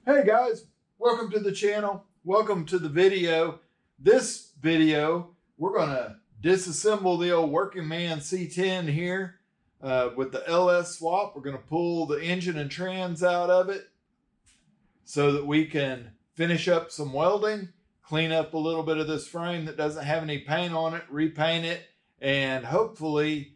Hey guys, welcome to the channel. Welcome to the video. This video, we're going to disassemble the old working man C10 here with the LS swap. We're going to pull the engine and trans out of it so that we can finish up some welding, clean up a little bit of this frame that doesn't have any paint on it, repaint it, and hopefully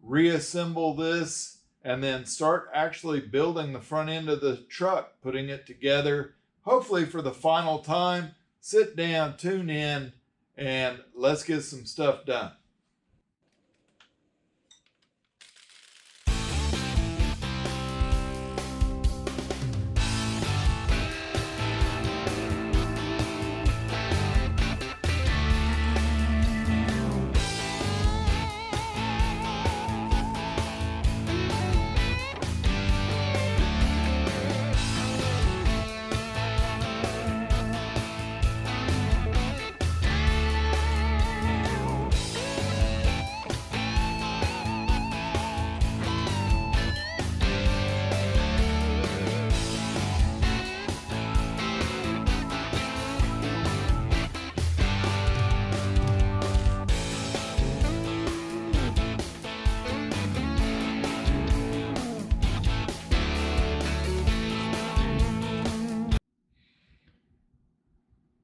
reassemble this and then start actually building the front end of the truck, putting it together, hopefully for the final time. Sit down, tune in, and let's get some stuff done.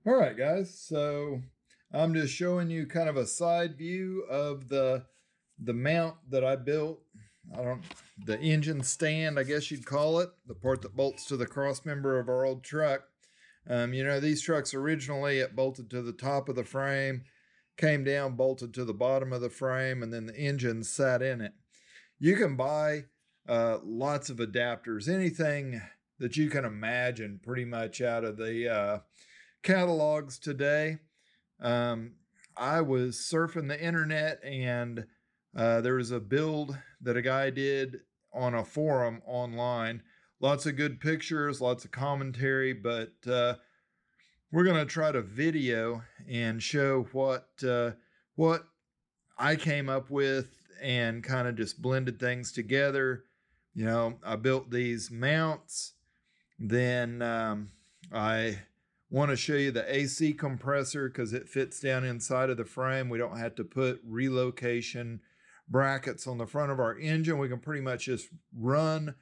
All right, guys, so I'm just showing you kind of a side view of the mount that I built. The engine stand, I guess you'd call it, the part that bolts to the cross member of our old truck. You know, these trucks originally, it bolted to the top of the frame, came down, bolted to the bottom of the frame, and then the engine sat in it. You can buy lots of adapters, anything that you can imagine pretty much out of the catalogs today. I was surfing the internet and there was a build that a guy did on a forum online. Lots of good pictures, lots of commentary, but we're going to try to video and show what I came up with and kind of just blended things together. You know, I built these mounts, then I want to show you the AC compressor because it fits down inside of the frame. We don't have to put relocation brackets on the front of our engine. We can pretty much just run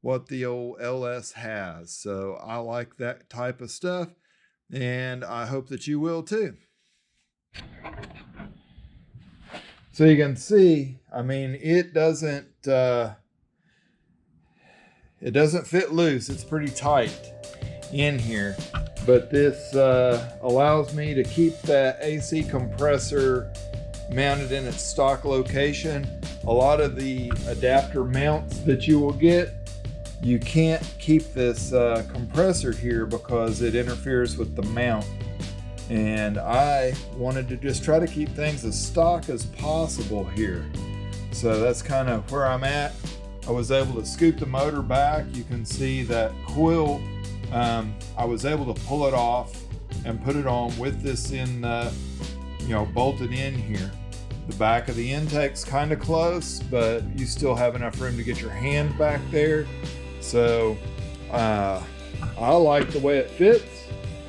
what the old LS has. So I like that type of stuff, and I hope that you will too. So you can see, I mean, it doesn't fit loose. It's pretty tight in here. But this allows me to keep that AC compressor mounted in its stock location. A lot of the adapter mounts that you will get, you can't keep this compressor here because it interferes with the mount. And I wanted to just try to keep things as stock as possible here. So that's kind of where I'm at. I was able to scoop the motor back. You can see that coil. I was able to pull it off and put it on with this in, bolted in here. The back of the intake's kind of close, but you still have enough room to get your hand back there. So I like the way it fits,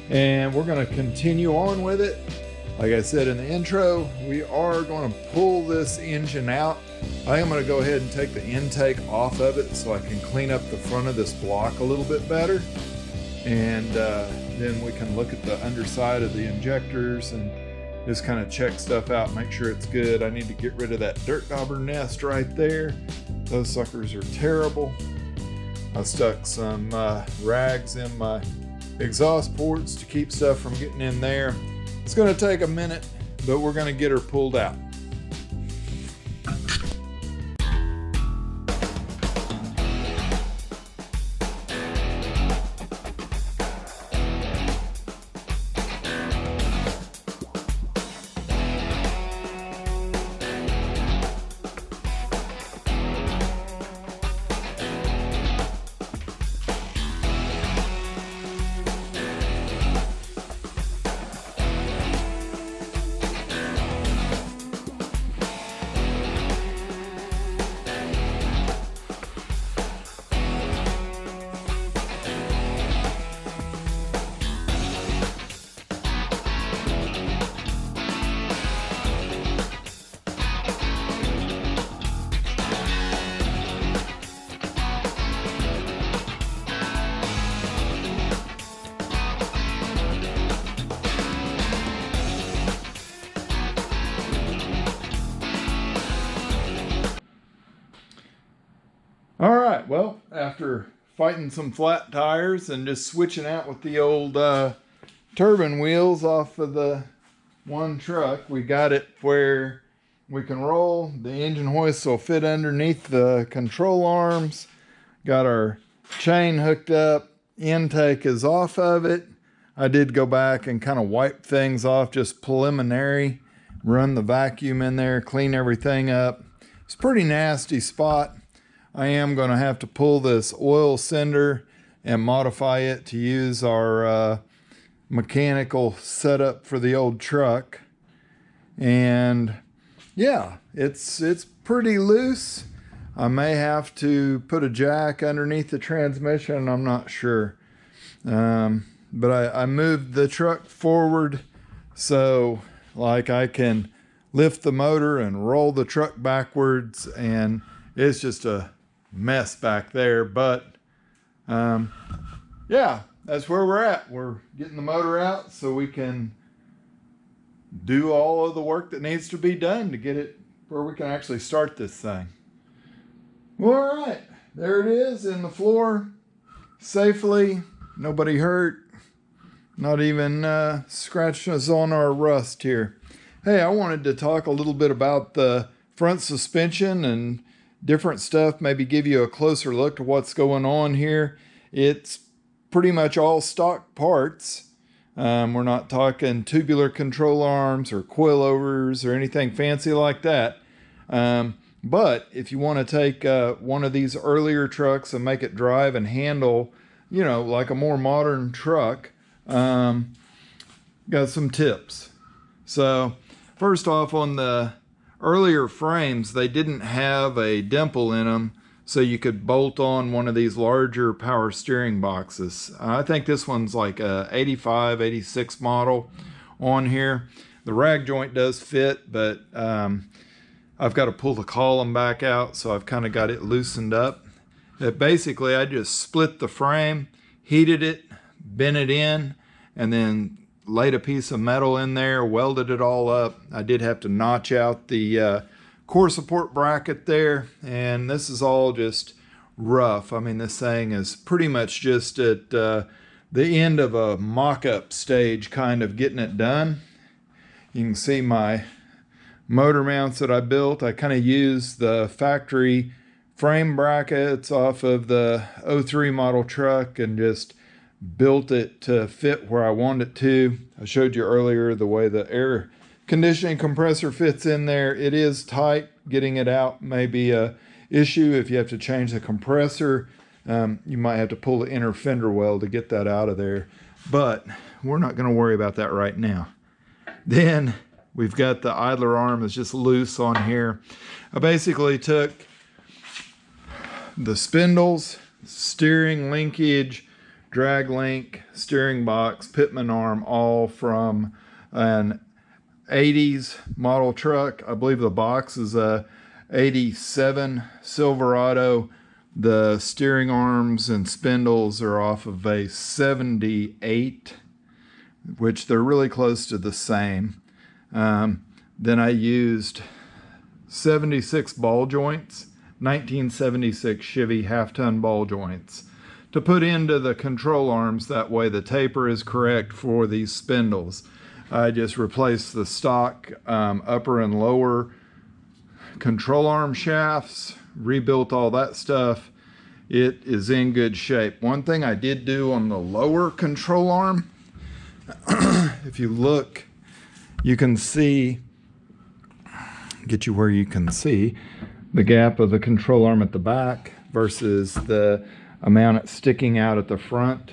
and we're going to continue on with it. Like I said in the intro, we are going to pull this engine out. I am going to go ahead and take the intake off of it so I can clean up the front of this block a little bit better. And then we can look at the underside of the injectors and just kind of check stuff out, make sure it's good. I need to get rid of that dirt dauber nest right there. Those suckers are terrible. I stuck some rags in my exhaust ports to keep stuff from getting in there. It's going to take a minute, but we're going to get her pulled out. well, after fighting some flat tires and just switching out with the old turbine wheels off of the one truck, we got it where we can roll. The engine hoist will fit underneath the control arms. Got our chain hooked up. Intake is off of it. I did go back and kind of wipe things off, just preliminary. Run the vacuum in there, clean everything up. It's a pretty nasty spot. I am going to have to pull this oil sender and modify it to use our mechanical setup for the old truck. And yeah, it's pretty loose. I may have to put a jack underneath the transmission. I'm not sure. But I moved the truck forward so like I can lift the motor and roll the truck backwards, and it's just a mess back there. But yeah, that's where we're at. We're getting the motor out so we can do all of the work that needs to be done to get it where we can actually start this thing. Well, all right, there it is in the floor safely. Nobody hurt. Not even scratches on our rust here. Hey, I wanted to talk a little bit about the front suspension and different stuff, maybe give you a closer look to what's going on here. It's pretty much all stock parts. We're not talking tubular control arms or coilovers or anything fancy like that. But if you want to take one of these earlier trucks and make it drive and handle, you know, like a more modern truck, got some tips. So first off, on the earlier frames, they didn't have a dimple in them, so you could bolt on one of these larger power steering boxes. I think this one's like a 85, 86 model on here. The rag joint does fit, but I've got to pull the column back out, so I've kind of got it loosened up. Basically, I just split the frame, heated it, bent it in, and then laid a piece of metal in there, welded it all up. I did have to notch out the core support bracket there, and this is all just rough. I mean, this thing is pretty much just at the end of a mock-up stage, kind of getting it done. You can see my motor mounts that I built. I kind of used the factory frame brackets off of the 03 model truck and just built it to fit where I want it to. I showed you earlier the way the air conditioning compressor fits in there. It is tight. Getting it out may be a issue. If you have to change the compressor, you might have to pull the inner fender well to get that out of there. But we're not going to worry about that right now. Then we've got the idler arm is just loose on here. I basically took the spindles, steering linkage, drag link, steering box, pitman arm, all from an 80s model truck. I believe the box is a 87 Silverado. The steering arms and spindles are off of a 78, which they're really close to the same. Then I used 76 ball joints, 1976 Chevy half-ton ball joints to put into the control arms. That way the taper is correct for these spindles. I just replaced the stock upper and lower control arm shafts, rebuilt all that stuff. It is in good shape. One thing I did do on the lower control arm, if you look, you can see, get you where you can see the gap of the control arm at the back versus the amount it's sticking out at the front.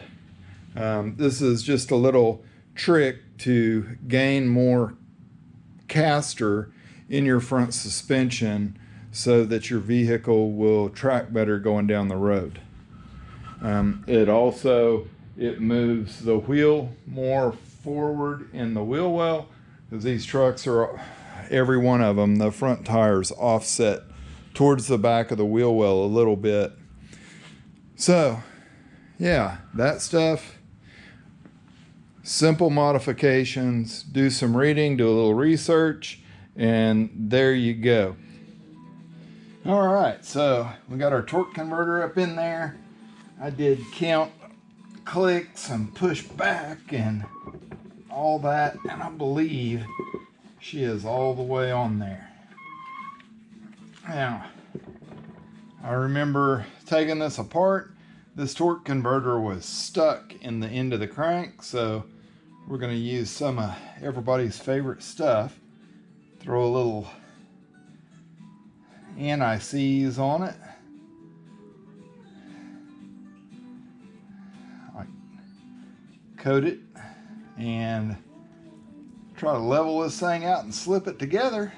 This is just a little trick to gain more caster in your front suspension so that your vehicle will track better going down the road. It moves the wheel more forward in the wheel well, because these trucks are, every one of them, the front tires offset towards the back of the wheel well a little bit. So yeah, that stuff, simple modifications, do some reading, do a little research, and there you go. All right, so we got our torque converter up in there. I did count clicks and push back and all that, and I believe she is all the way on there. Now, I remember taking this apart. This torque converter was stuck in the end of the crank, so we're going to use some of everybody's favorite stuff. Throw a little anti-seize on it. Coat it and try to level this thing out and slip it together.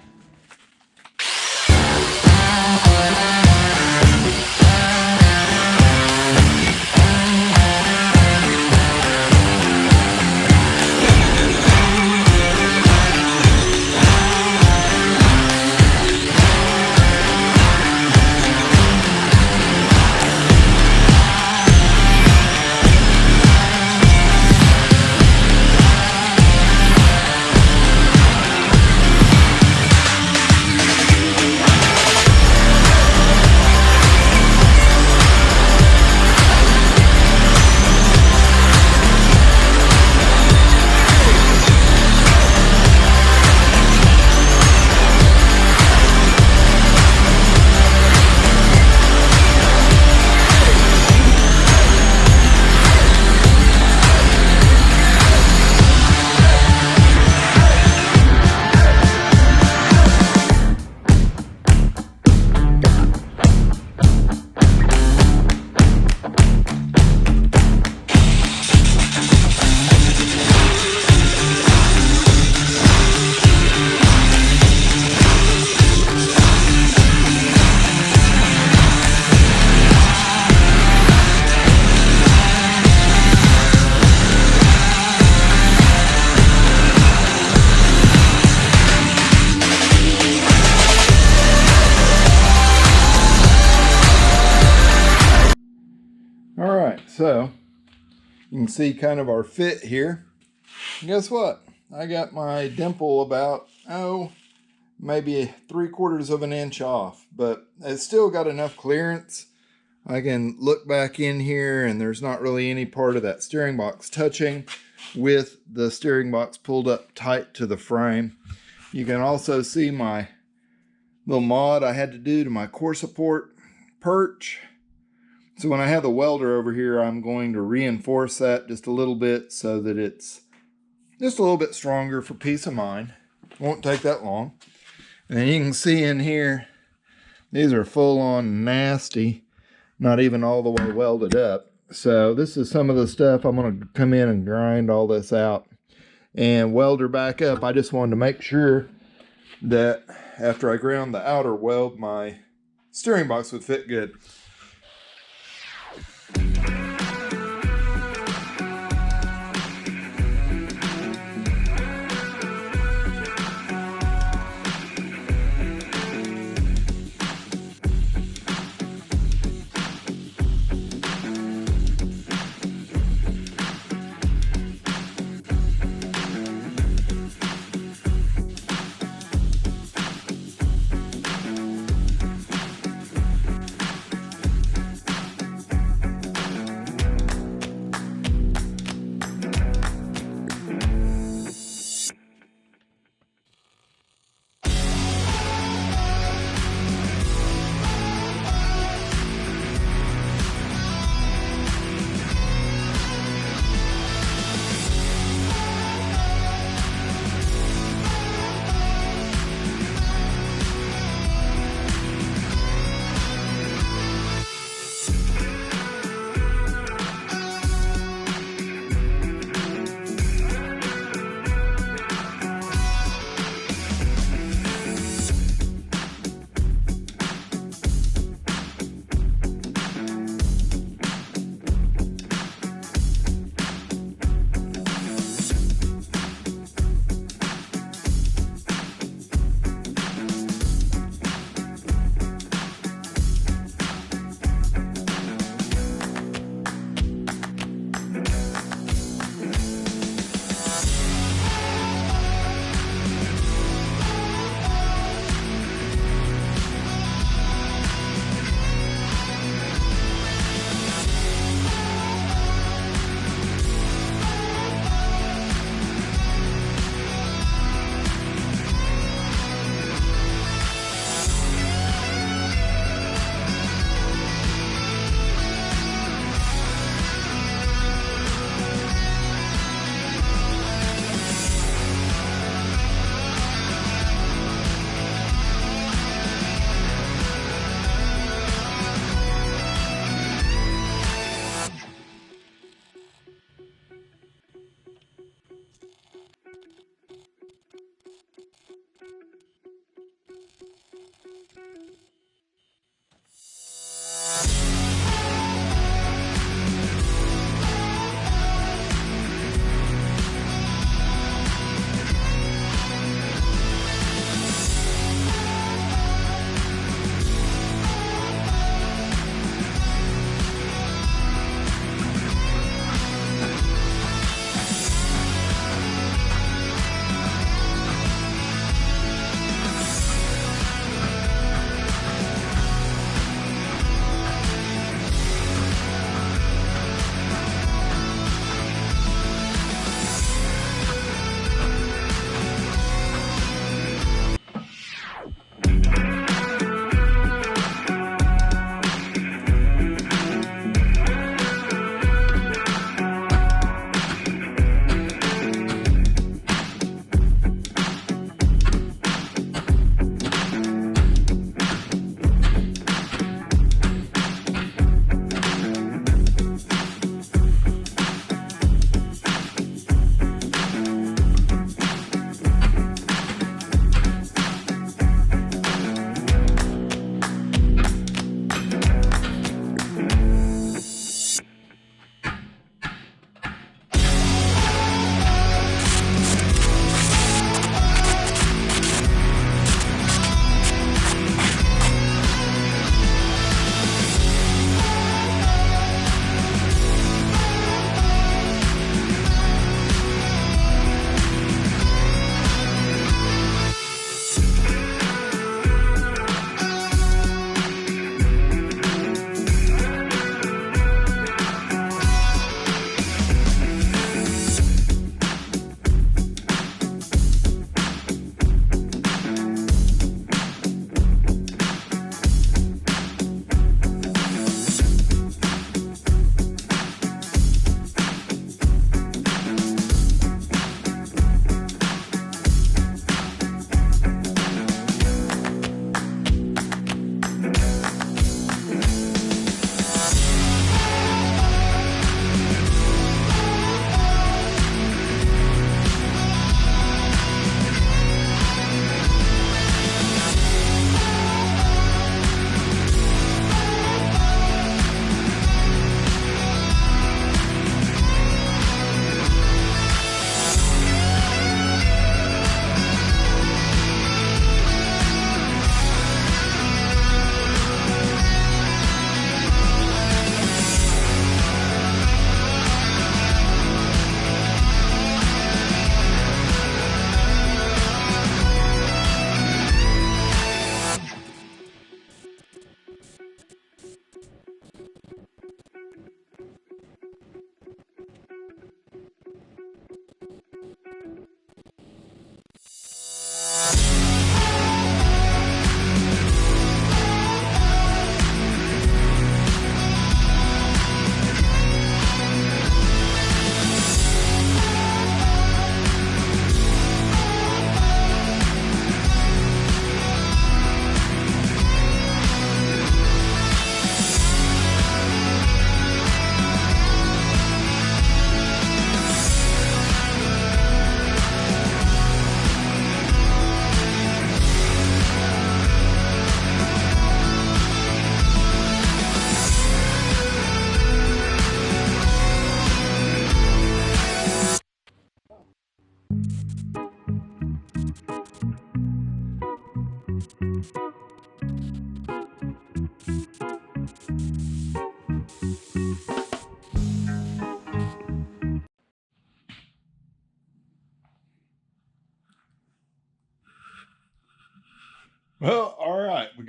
So you can see kind of our fit here. And guess what? I got my dimple about, maybe 3/4 of an inch off, but it's still got enough clearance. I can look back in here and there's not really any part of that steering box touching with the steering box pulled up tight to the frame. You can also see my little mod I had to do to my core support perch. So when I have the welder over here, I'm going to reinforce that just a little bit so that it's just a little bit stronger for peace of mind. Won't take that long. And you can see in here, these are full on nasty, not even all the way welded up. So this is some of the stuff I'm going to come in and grind all this out and weld her back up. I just wanted to make sure that after I ground the outer weld, my steering box would fit good.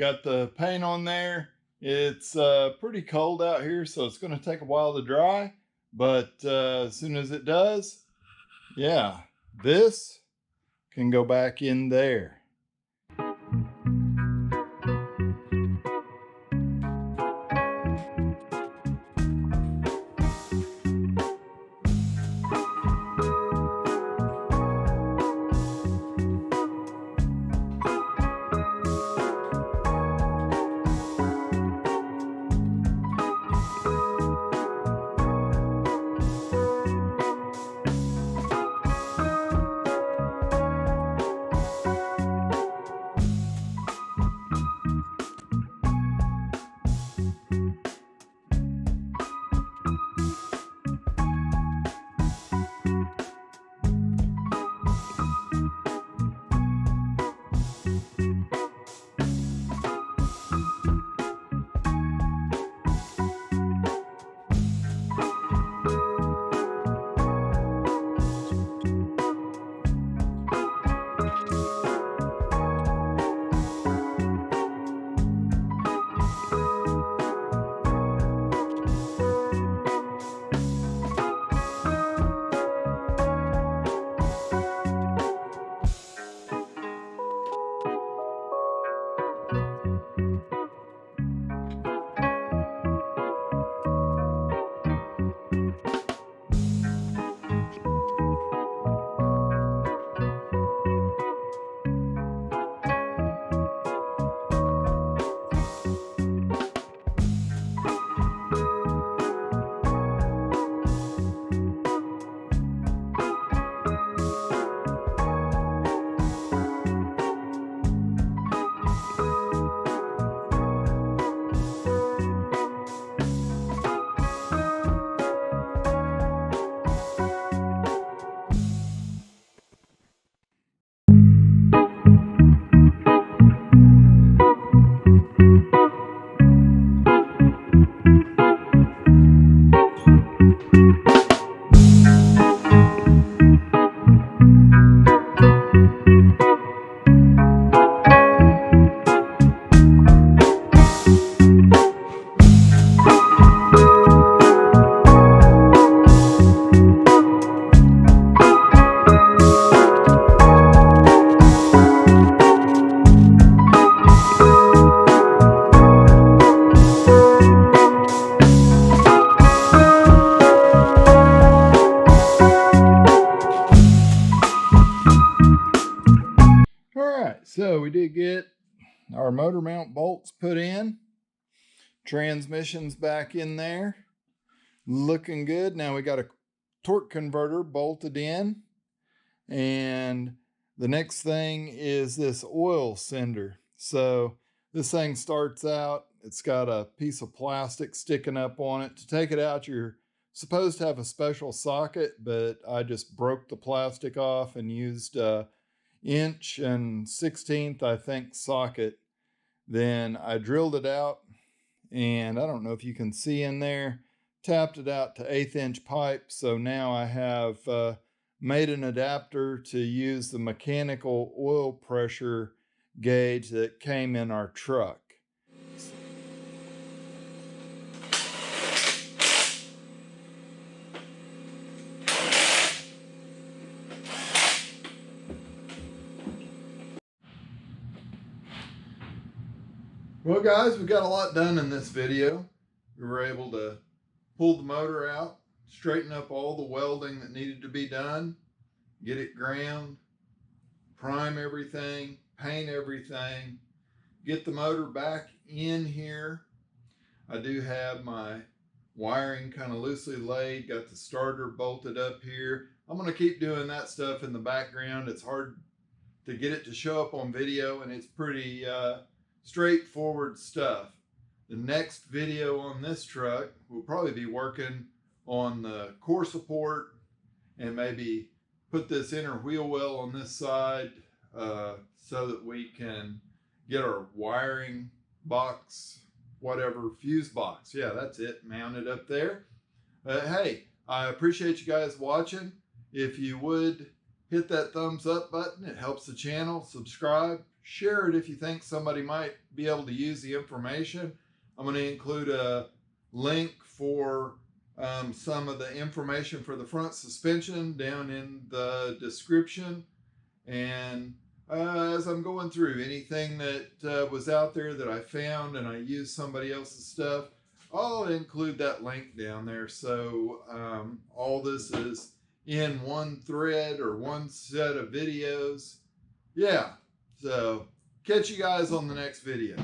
got the paint on there. It's pretty cold out here, so it's going to take a while to dry. But as soon as it does, yeah, this can go back in there. So we did get our motor mount bolts put in, transmissions back in there, looking good. Now we got a torque converter bolted in, and the next thing is this oil sender. So this thing starts out, it's got a piece of plastic sticking up on it. To take it out, you're supposed to have a special socket, but I just broke the plastic off and used 1/16", I think, socket. Then I drilled it out, and I don't know if you can see in there, tapped it out to 1/8" pipe. So now I have made an adapter to use the mechanical oil pressure gauge that came in our truck. Well guys, we got a lot done in this video. We were able to pull the motor out, straighten up all the welding that needed to be done, get it ground, prime everything, paint everything, get the motor back in here. I do have my wiring kind of loosely laid, got the starter bolted up here. I'm going to keep doing that stuff in the background. It's hard to get it to show up on video, and it's pretty straightforward stuff. The next video on this truck, we'll probably be working on the core support and maybe put this inner wheel well on this side so that we can get our wiring box, whatever, fuse box. Yeah, that's it, mounted up there. Hey, I appreciate you guys watching. If you would, hit that thumbs up button. It helps the channel. Subscribe. Share it if you think somebody might be able to use the information. I'm going to include a link for some of the information for the front suspension down in the description. And as I'm going through anything that was out there that I found and I used somebody else's stuff, I'll include that link down there. So all this is in one thread or one set of videos. Yeah. So catch you guys on the next video.